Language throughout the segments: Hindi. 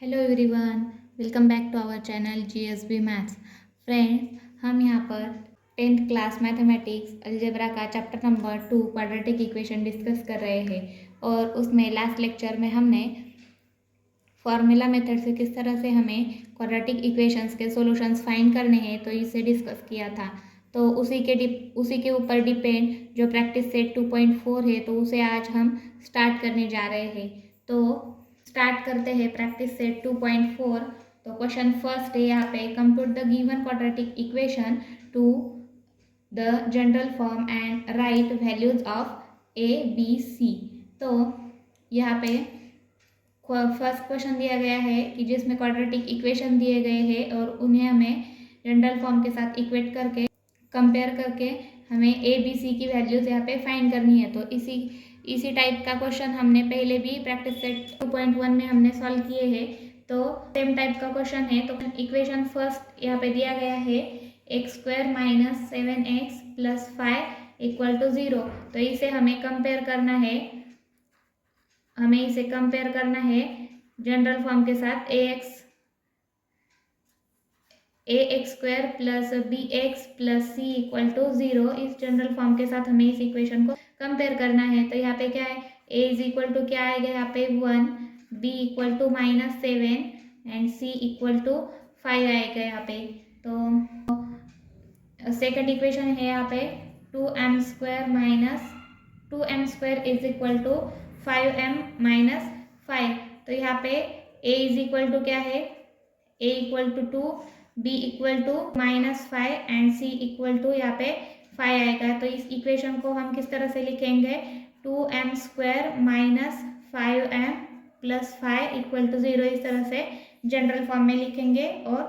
Hello everyone, welcome back to our channel GSB maths. Friends, हम यहाँ पर 10th क्लास मैथमेटिक्स अलजेब्रा का chapter number 2 quadratic equation discuss कर रहे हैं। और उसमें लास्ट लेक्चर में हमने फॉर्मूला मेथड से किस तरह से हमें क्वाड्रेटिक इक्वेशंस के सॉल्यूशंस फाइंड करने हैं तो इसे डिस्कस किया था। तो उसी के ऊपर डिपेंड जो प्रैक्टिस सेट 2.4 है तो उसे आज हम स्टार्ट करने जा रहे हैं। तो स्टार्ट करते हैं प्रैक्टिस सेट 2.4। तो क्वेश्चन फर्स्ट है यहाँ पे, compute the given quadratic equation to the general form and write values of A B C. तो यहाँ पे फर्स्ट क्वेश्चन दिया गया है कि जिसमें क्वाड्रेटिक इक्वेशन दिए गए हैं और उन्हें हमें जनरल फॉर्म के साथ इक्वेट करके कंपेयर करके हमें ए बी सी की वैल्यूज यहाँ पे फाइंड करनी है। तो इसी टाइप का क्वेश्चन हमने पहले भी प्रैक्टिस सेट 2.1 में हमने सॉल्व किए हैं। तो सेम टाइप का क्वेश्चन है। तो इक्वेशन फर्स्ट यहाँ पे दिया गया है x² - 7x + 5 = 0। तो इसे हमें कंपेयर करना है, जनरल फॉर्म के साथ ax² + bx + c = 0। इस जनरल फॉर्म के साथ हमें इस इक्वेशन को कंपेयर करना है। तो यहाँ पे क्या है, a = क्या आएगा यहाँ पे 1, b = -7 एंड c = 5 आएगा यहाँ पे। तो सेकंड इक्वेशन है यहाँ पे 2m² - 2m² = 5m - 5। तो यहाँ पे a = क्या है, a = 2, b = -5 एंड c = यहाँ पे 5 आएगा। तो इस इक्वेशन को हम किस तरह से लिखेंगे, 2m² - 5m + 5 = 0। इस तरह से जनरल फॉर्म में लिखेंगे और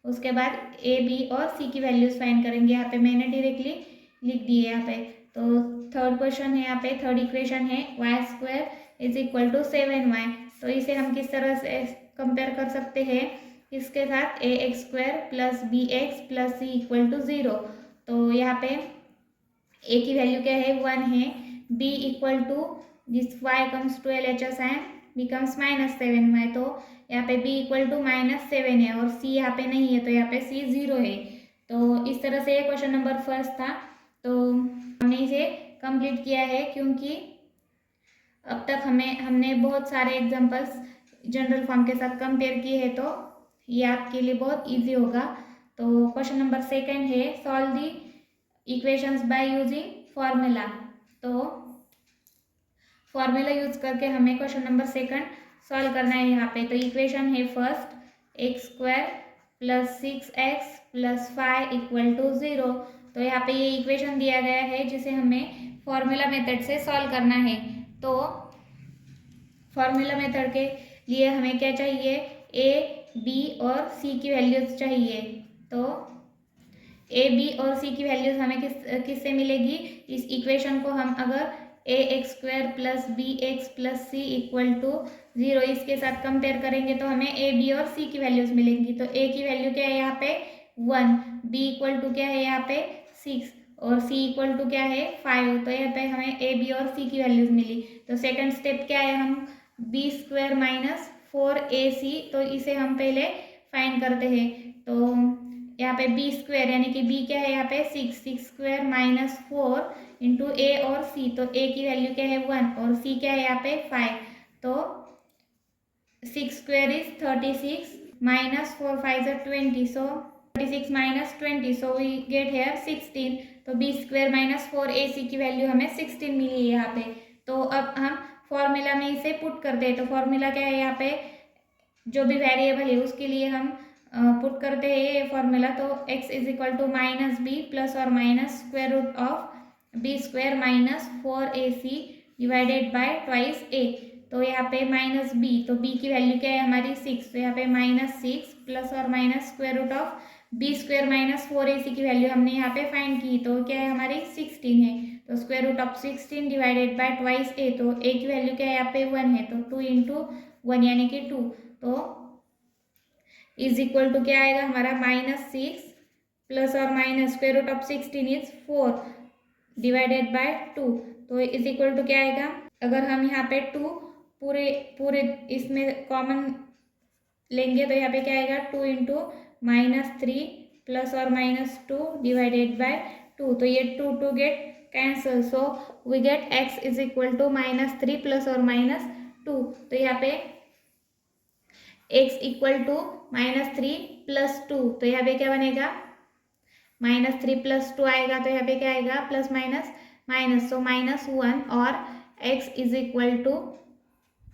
उसके बाद ए बी और सी की वैल्यूज फाइंड करेंगे। यहाँ पे मैंने डायरेक्टली लिख दी है यहाँ पे। तो थर्ड क्वेश्चन है, यहाँ पे थर्ड इक्वेशन है y² = 7y। तो इसे हम किस तरह से कंपेयर कर सकते हैं, इसके साथ ax² + bx + c = 0। तो यहाँ पे a की वैल्यू क्या है, 1 है, b = this y comes to LHS and becomes -7y। तो यहाँ पे b = -7 है और c यहाँ पे नहीं है, तो यहाँ पे c 0 है। तो इस तरह से ये क्वेश्चन नंबर फर्स्ट था। तो हमने इसे कंप्लीट किया है क्योंकि अब तक हमने बहुत सारे एग्जांपल्स जनरल फॉर्म के साथ कंपेयर किए हैं, तो ये आपके लिए बहुत इजी होगा। तो क्वेश्चन नंबर सेकंड है, solve the equations by using formula. तो फॉर्मूला यूज करके हमें क्वेश्चन नंबर सेकंड सॉल्व करना है यहाँ पे। तो इक्वेशन है फर्स्ट x² + 6x + 5 = 0। तो यहाँ पे ये इक्वेशन दिया गया है जिसे हमें फॉर्मूला मेथड से सॉल्व करना है। तो फॉर्मूला मेथड के लिए हमें क्या चाहिए, a b और c की वैल्यूज चाहिए। तो a b और c की वैल्यूज हमें किससे मिलेगी, इस इक्वेशन को हम अगर ax² + bx + c = 0 इसके साथ कंपेयर करेंगे तो हमें a b और c की वैल्यूज मिलेंगी। तो a की वैल्यू क्या है यहाँ पे 1, b = क्या है यहाँ पे 6 और c = क्या है 5। तो यहाँ पे हमें a b और c की वैल्यूज मिली। तो सेकंड स्टेप क्या है, हम b² - 4ac, तो इसे हम पहले फाइंड करते हैं। तो यहाँ पे b² यानी कि b क्या है यहाँ पे 6² - 4 इंटू a और c। तो a की वैल्यू क्या है 1 और c क्या है यहाँ पे 5। तो 6² is 36 - 4 5 are 20, so 36 - 20, so we get here 16। तो b² - 4ac की वैल्यू हमें 16 मिली है यहाँ पे। तो अब हम फॉर्मूला में इसे पुट करते हैं। तो फॉर्मूला क्या है यहाँ पे, जो भी वेरिएबल है उसके लिए हम पुट करते हैं ये फॉर्मूला। तो x = -b + और minus b² - 4ac divided by twice a। तो यहाँ पे -b, तो b की वैल्यू क्या है हमारी 6। तो यहाँ पे -6 + और माइनस b² - 4ac की वैल्यू हमने यहाँ पे फाइंड की। तो क्या है हमारी 16 है। तो √16 डिवाइडेड बाय ट्वाइस a। तो a की वैल्यू क्या है यहाँ पे 1 है, तो 2 × 1 यानी कि 2। तो = क्या आएगा हमारा -6 + और माइनस √16 इज 4 डिवाइडेड बाय 2। तो = क्या आएगा, अगर हम यहाँ पे 2 पूरे इसमें कॉमन लेंगे तो यहाँ पे क्या आएगा 2 इंटू -3 प्लस और -2 डिवाइडेड बाय 2, तो ये 2 get cancel, so we get x is equal to -3 plus और -2, तो यहाँ पे x इक्वल टू -3 प्लस 2, तो यहाँ पे क्या बनेगा -3 प्लस 2 आएगा, तो यहाँ पे क्या आएगा प्लस माइनस माइनस, सो -1 और x is equal to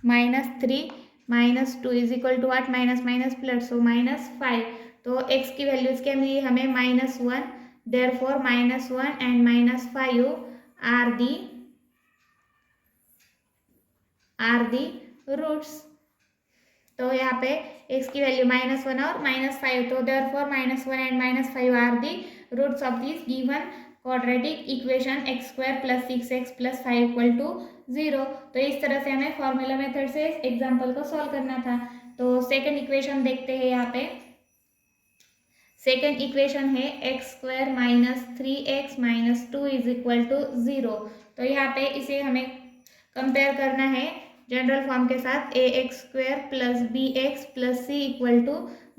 -3 -2 is equal to what minus minus plus, so -5, तो x की वैल्यूज क्या मिली हमें -1, therefore -1 and -5 are the roots. तो यहाँ पे x की वैल्यू -1 और -5, तो therefore -1 and -5 are the roots of this given quadratic equation x² + 6x + 5 = 0। तो इस तरह से हमें फॉर्मूला मेथड से एग्जाम्पल को सॉल्व करना था। तो सेकंड इक्वेशन देखते हैं। यहाँ पे सेकंड इक्वेशन है x² - 3x - 2 = 0। तो यहाँ पे इसे हमें कंपेयर करना है जनरल फॉर्म के साथ ax² + bx + c =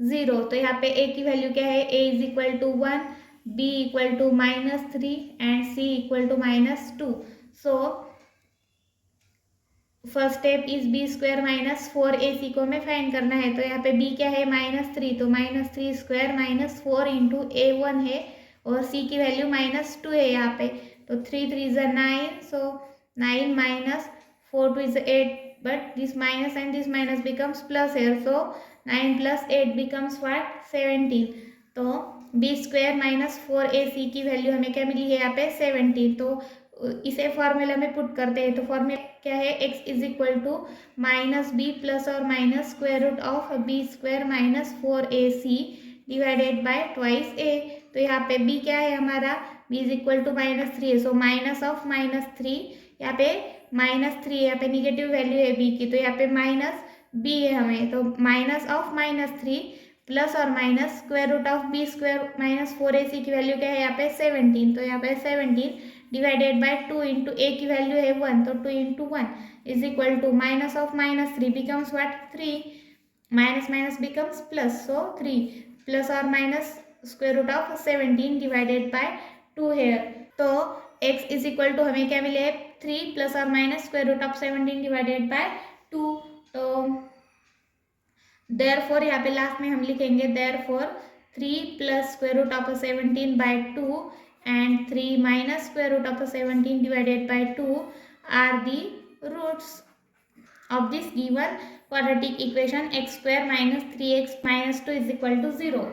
0। तो यहाँ पे a की वैल्यू क्या है, a = 1, b = -3 and c = -2। So first step is b² - 4ac को हमें फाइंड करना है। तो यहाँ पे b क्या है -3, तो -3² - 4 इंटू a1 है और c की वैल्यू -2 है यहाँ पे, तो 3 3 = 9, सो 9 - 4 2 = 8, but this minus and this minus becomes plus here, so 9 + 8 becomes what 17। तो b² - 4ac की वैल्यू हमें क्या मिली है यहाँ पे 17। तो इसे फॉर्मूला में पुट करते हैं। तो फॉर्मूला क्या है, x is equal to -b plus और minus square root of b² - 4ac divided by twice a। तो यहाँ पे b क्या है हमारा, b इज इक्वल टू -3 है, सो माइनस ऑफ -3, यहाँ पे -3 यहाँ पे निगेटिव वैल्यू है b की, तो यहाँ पे -b है हमें, तो माइनस ऑफ -3 प्लस और minus square root of b² - 4ac की वैल्यू क्या है यहाँ पे 17। तो यहाँ पे 17 डिवाइडेड बाय 2 इंटू a की वैल्यू है 1, तो 2 इंटू 1 is equal to minus of -3 becomes what 3, minus minus becomes plus, so 3 plus और minus square root of 17 divided by 2 है। तो x इज इक्वल टू हमें क्या मिले 3 प्लस और minus square root of 17 divided by 2। तो देयरफॉर यहाँ पे लास्ट में हम लिखेंगे therefore 3 plus square root of 17 by 2 and 3 minus square root of 17 divided by 2 are the roots of this given quadratic equation x² - 3x - 2 = 0।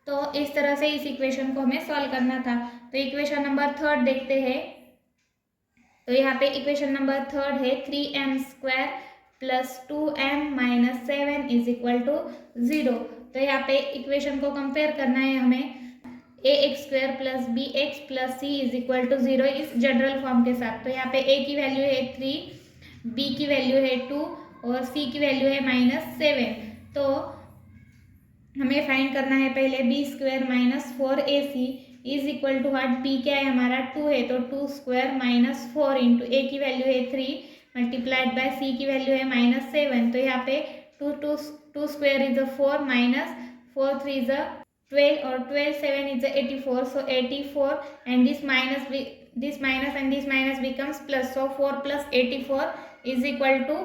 तो इस तरह से इस इक्वेशन को हमें सॉल्व करना था। तो इक्वेशन नंबर थर्ड देखते हैं। तो यहाँ पे इक्वेशन नंबर थर्ड है 3m² + 2m - 7 = 0। तो यहाँ पे इक्वेशन को कंपेयर करना है हमें ax² + bx + c = 0 इस जनरल फॉर्म के साथ। तो यहाँ पे a की वैल्यू है 3, b की वैल्यू है 2 और c की वैल्यू है -7। तो हमें फाइंड करना है पहले b² - 4ac is equal to what, b क्या है हमारा 2 है, तो 2² - 4 इंटू a की वैल्यू है 3 मल्टीप्लाइड बाय c की वैल्यू है -7। तो यहाँ पे 2 square is 4 minus 4 3 is 12 और 12 7 is 84, so 84 and this minus and this minus becomes plus, so 4 plus 84 is equal to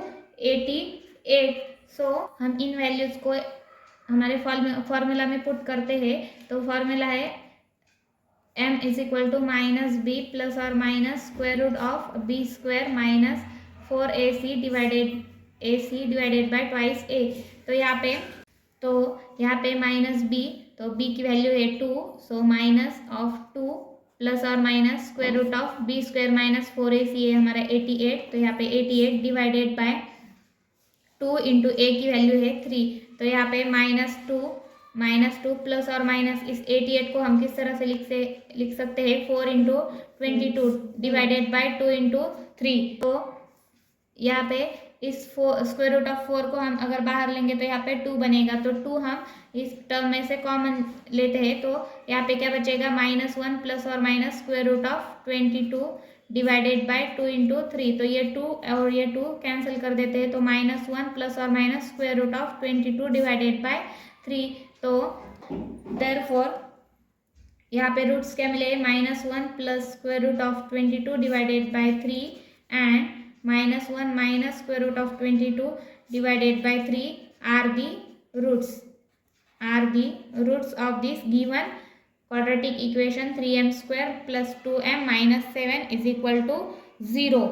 88। so हम इन वैल्यूज को हमारे फॉर्मूला में पुट करते हैं। तो फॉर्मूला है m is equal to -b plus और minus square root of b² - 4ac divided by twice a। तो यहाँ पे -b, तो b की वैल्यू है 2, सो माइनस ऑफ 2 प्लस और minus square root of b² - 4ac है हमारा 88। तो यहाँ पे 88 डिवाइडेड बाय 2 इंटू a की वैल्यू है 3। तो यहाँ पे -2 प्लस और माइनस इस 88 को हम किस तरह से लिख सकते हैं 4 इंटू 22 डिवाइडेड बाय 2 इंटू 3। तो यहाँ पे इस स्क्वायर रूट ऑफ 4 को हम अगर बाहर लेंगे तो यहाँ पे 2 बनेगा, तो 2 हम इस टर्म में से कॉमन लेते हैं। तो यहाँ पे क्या बचेगा -1 प्लस और minus square root of 22 divided by 2 into 3, तो ये 2 और ये 2 कैंसिल कर देते हैं, तो -1 प्लस और minus square root of 22 divided by 3। तो देयरफॉर यहाँ पे रूट्स क्या मिले, -1 plus square root of 22 divided by 3 and -1 minus square root of 22 divided by 3 are the roots of this given quadratic equation 3m square plus 2m minus 7 is equal to 0.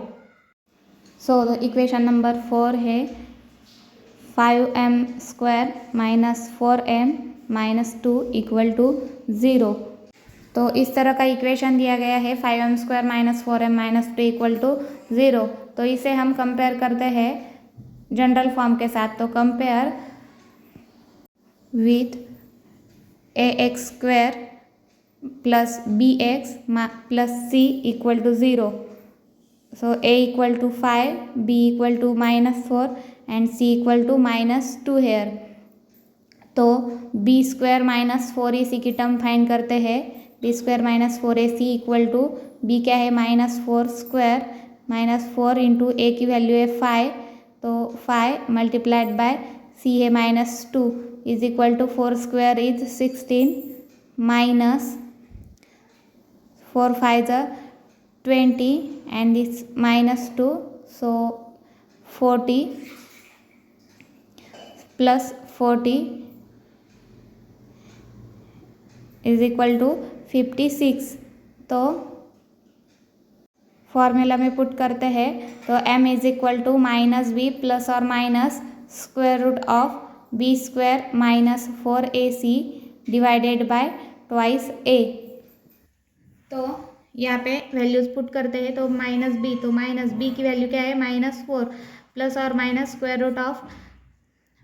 So the equation number 4 है 5m square minus 4m minus 2 equal to 0. तो इस तरह का इक्वेशन दिया गया है 5m square minus 4m minus 2 equal to 0। तो इसे हम कंपेयर करते हैं जनरल फॉर्म के साथ। तो compare with ax square plus bx plus c equal to 0। So a equal to 5, b equal to -4 and c equal to -2 here. तो b स्क्वायर माइनस 4ac की टर्म फाइंड करते हैं। b square minus 4ac equal to b क्या है -4 स्क्वायर -4 इंटू a की वैल्यू है 5, तो 5 मल्टीप्लाइड बाय c है -2 is equal to 4 square is 16 minus 4 5 20 and this -2, so 40 plus 40 is equal to 56। तो फॉर्मूला में पुट करते हैं, तो m is equal to -b plus और minus square root of b square minus 4ac divided by twice a। तो यहाँ पे वैल्यूज पुट करते हैं, तो -b की वैल्यू क्या है -4 प्लस और minus square root of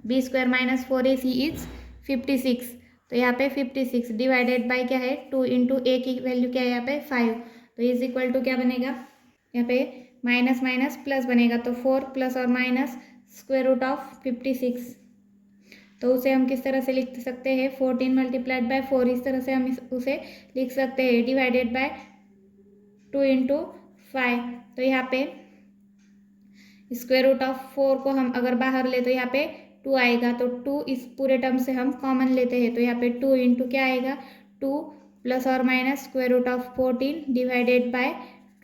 b square minus 4ac is 56। तो यहाँ पे 56 डिवाइडेड बाय क्या है 2 इंटू a की वैल्यू क्या है यहाँ पे 5, तो इज इक्वल टू क्या बनेगा यहाँ पे माइनस माइनस प्लस बनेगा, तो 4 प्लस और माइनस स्क्वायर रूट ऑफ 56। तो उसे हम किस तरह से लिख सकते हैं 14 मल्टीप्लाइड बाय 4, इस तरह से हम उसे लिख सकते हैं डिवाइडेड बाय 2 इंटू 5। तो यहाँ पे स्क्वायर रूट ऑफ 4 को हम अगर बाहर ले तो यहाँ पे 2 आएगा, तो 2 इस पूरे टर्म से हम कॉमन लेते हैं, तो यहाँ पे 2 इंटू क्या आएगा 2 प्लस और minus square root of 14 divided by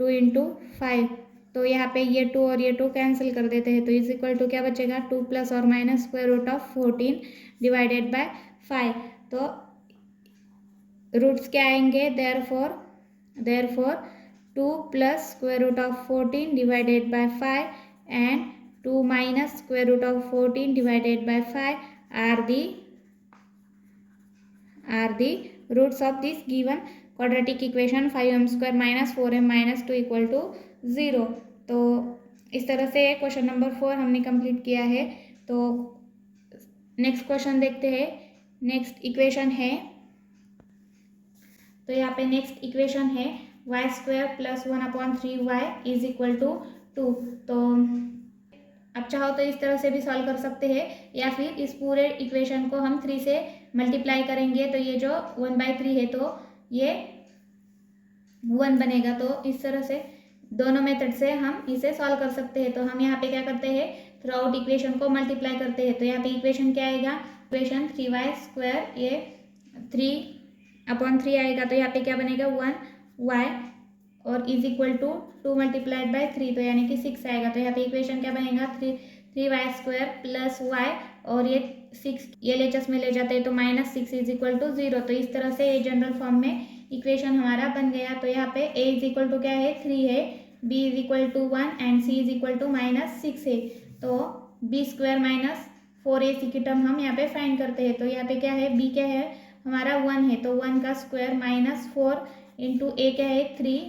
2 into 5। तो यहाँ पे ये 2 और ये 2 कैंसिल कर देते हैं, तो इज इक्वल टू क्या बचेगा 2 प्लस और minus square root of 14 divided by 5। तो रूट्स क्या आएंगे, therefore 2 plus square root of 14 divided by 5 and 2 minus square root of 14 divided by 5 are the roots of this given quadratic equation 5m square minus 4m minus 2 equal to 0। तो इस तरह से क्वेश्चन नंबर 4 हमने कंप्लीट किया है। तो नेक्स्ट क्वेश्चन देखते हैं। नेक्स्ट इक्वेशन है, तो यहाँ पे नेक्स्ट इक्वेशन है y square plus 1/3y is equal to 2। तो अब चाहो तो इस तरह से भी सॉल्व कर सकते हैं, या फिर इस पूरे इक्वेशन को हम 3 से मल्टीप्लाई करेंगे, तो ये जो 1/3 है तो ये 1 बनेगा। तो इस तरह से दोनों मेथड से हम इसे सॉल्व कर सकते हैं। तो हम यहाँ पे क्या करते हैं, थ्रू आउट इक्वेशन को मल्टीप्लाई करते हैं। तो यहाँ पे इक्वेशन क्या आएगा, इक्वेशन 3y स्क्वायर ये 3/3 आएगा, तो यहाँ पे क्या बनेगा 1y और is equal to 2 multiplied by 3, तो यानी कि 6 आएगा। तो यहाँ पे इक्वेशन क्या बनेगा 3y स्क्वायर प्लस y और ये 6 ये लेचस में ले जाते हैं, तो -6 इज इक्वल टू 0। तो इस तरह से ये जनरल फॉर्म में इक्वेशन हमारा बन गया। तो यहाँ पे a इज इक्वल टू क्या है 3 है, b is equal to 1 and c is equal to -6 है। तो b स्क्वायर माइनस 4ac की टर्म हम यहाँ पे फाइंड करते हैं। तो यहाँ पे क्या है b क्या है हमारा 1 है, तो 1 का स्क्वायर -4 इंटू a क्या है 3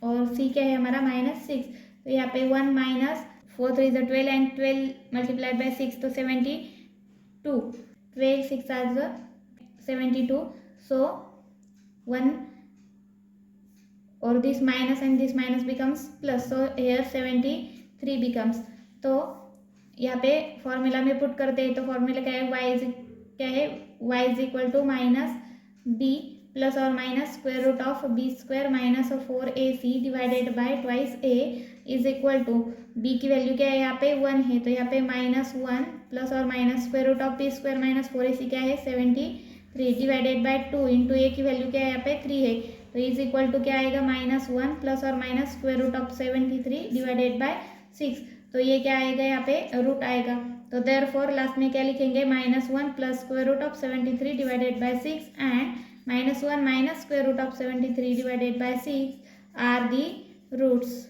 और c क्या है हमारा -6। तो यहाँ पे 1 minus 4 3 is 12 and 12 multiplied by 6 तो 72, 12 6 आर 72। सो 1 और this minus and this minus becomes plus, so here 73 becomes. तो यहाँ पे फॉर्मूला में पुट करते हैं, तो फॉर्मूला क्या है y is equal to -b plus और minus square root of B square minus 4ac divided by twice a is equal to b की वैल्यू क्या है यहाँ पे 1 है, तो यहाँ पे -1 प्लस और minus square root of B square minus 4ac क्या है 73 डिवाइडेड बाय 2 इंटू a की वैल्यू क्या है यहाँ पे 3 है, तो इज इक्वल टू क्या आएगा -1 प्लस और minus square root of 73 divided by 6, तो ये क्या आएगा यहाँ पे रूट आएगा, तो देयरफॉर लास्ट में क्या लिखेंगे -1 plus square root of 73 divided by 6 and -1 minus square root of 73 divided by 6 are the roots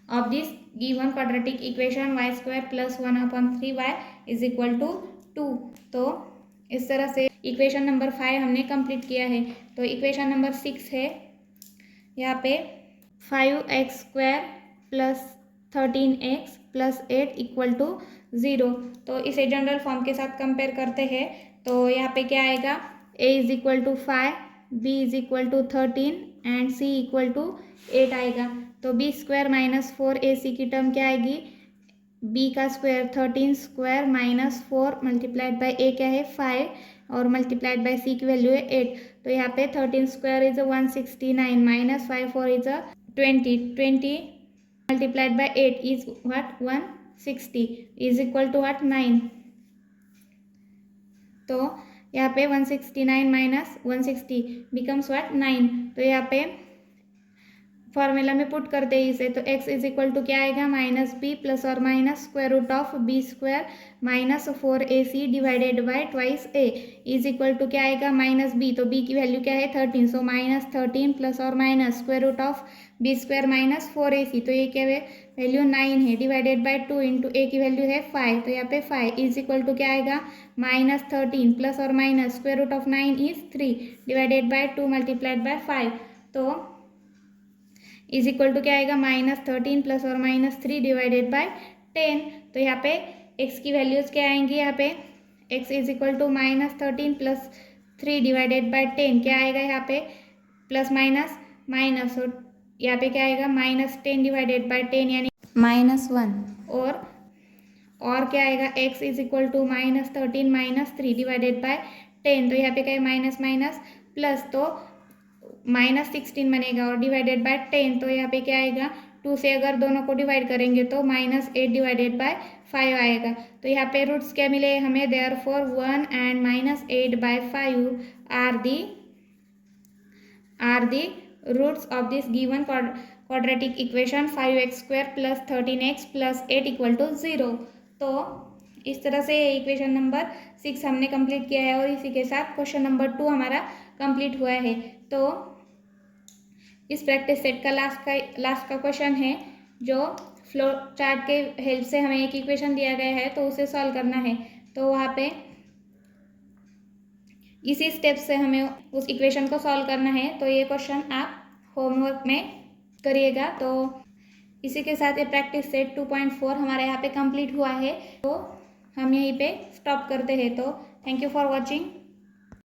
of this given quadratic equation y square plus 1/3y is equal to 2। तो इस तरह से इक्वेशन नंबर 5 हमने कंप्लीट किया है। तो इक्वेशन नंबर 6 है यहाँ पे 5x² plus 13x plus 8 equal to 0। तो इसे जनरल फॉर्म के साथ कंपेयर करते हैं, तो यहाँ पे क्या आएगा a is equal to 5, b is equal to 13 and c equal to 8 आएगा। तो b स्क्वायर माइनस 4ac की टर्म क्या आएगी, b का square 13 square minus 4 multiplied by a क्या है 5 और मल्टीप्लाइड बाय c की वैल्यू है 8। तो यहाँ पे 13 square is 169 minus 5 4 is 20 multiplied by 8 is what 160 is equal to what 9। तो यहाँ पे 169 माइनस 160 बिकम्स व्हाट 9। तो यहाँ पे फॉर्मूला में पुट करते हैं इसे, तो x इज इक्वल टू क्या आएगा -b प्लस और minus square root of b square minus 4ac divided by twice a is equal to क्या आएगा -b, तो b की वैल्यू क्या है 13, सो -13 प्लस और minus square root of b square minus 4ac, तो ये क्या है वैल्यू 9 है डिवाइडेड बाय 2 इंटू a की वैल्यू है 5, तो यहाँ पे 5 इज इक्वल टू क्या आएगा -13 प्लस और minus square root of 9 is 3 divided by 2 multiplied by 5, तो इज इक्वल टू क्या आएगा -13 प्लस और माइनस 3 डिवाइडेड बाय 10। तो यहाँ पे x की वैल्यूज क्या आएंगी, यहाँ पे x is equal to -13 plus 3 divided by 10 क्या आएगा यहाँ पे प्लस माइनस माइनस, और यहाँ पे क्या आएगा -10 डिवाइडेड बाय 10 यानी -1, और क्या आएगा x is equal to -13 minus 3 divided by 10, तो यहाँ पे क्या है माइनस माइनस प्लस, तो -16 बनेगा और डिवाइडेड बाय 10, तो यहाँ पे क्या आएगा 2 से अगर दोनों को डिवाइड करेंगे तो -8 डिवाइडेड बाय 5 आएगा। तो यहाँ पे रूट्स क्या मिले हमें, therefore 1 and -8 by 5 are the roots of this given quadratic equation 5x² plus 13x plus 8 equal to 0। तो इस तरह से इक्वेशन नंबर 6 हमने कंप्लीट किया है और इसी के साथ क्वेश्चन नंबर 2 हमारा कंप्लीट हुआ है। तो इस प्रैक्टिस सेट का लास्ट का क्वेश्चन है, जो फ्लो चार्ट के हेल्प से हमें एक इक्वेशन दिया गया है तो उसे सॉल्व करना है। तो वहाँ पे इसी स्टेप से हमें उस इक्वेशन को सॉल्व करना है, तो ये क्वेश्चन आप होमवर्क में करिएगा। तो इसी के साथ ये प्रैक्टिस सेट 2.4 हमारे यहाँ पे कंप्लीट हुआ है, तो हम यहीं पे स्टॉप करते हैं। तो थैंक यू फॉर वॉचिंग।